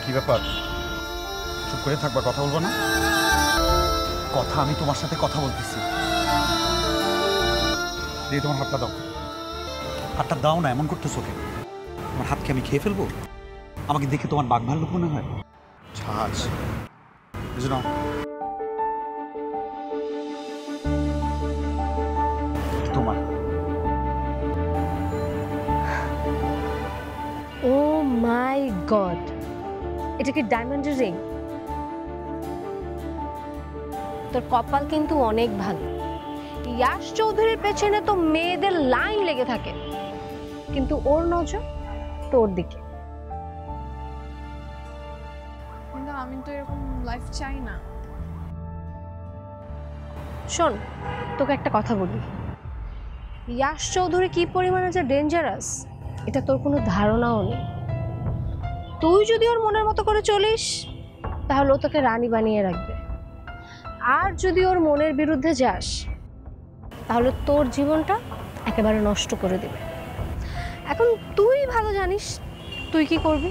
কি ব্যাপার, চুপ করে থাকবা, কথা বলবো না? কথা, আমি তোমার সাথে কথা বলতেছি। দিয়ে তোমার হাতটা দাও। হাতটা দাও না, এমন করতেছো কেন? তোমার হাতকে আমি খেয়ে ফেলবো? আমাকে দেখে তোমার বাঘ ভাল্লুক মনে হয়? ছাছ, বুঝলো? তোমার। ও মাই গড, এটা কি ডায়মন্ডের রিং? তোর কপাল কিন্তু অনেক ভালো। ইয়াশ চৌধুরীর পেছনে তো মেয়েদের লাইন লেগে থাকে, কিন্তু ওর নজর তোর দিকে। কিন্তু আমি তো এরকম লাইফ চাই না। শোন, তোকে একটা কথা বলি, ইয়াশ চৌধুরী কি পরিমাণে যে ডেঞ্জারাস এটা তোর কোনো ধারণাও নেই। তুই যদি ওর মনের মতো করে চলিস তাহলে ও তোকে রানী বানিয়ে রাখবে, আর যদি ওর মনের বিরুদ্ধে যাস তাহলে তোর জীবনটা একেবারে নষ্ট করে দেবে। এখন তুই ভালো জানিস তুই কি করবি।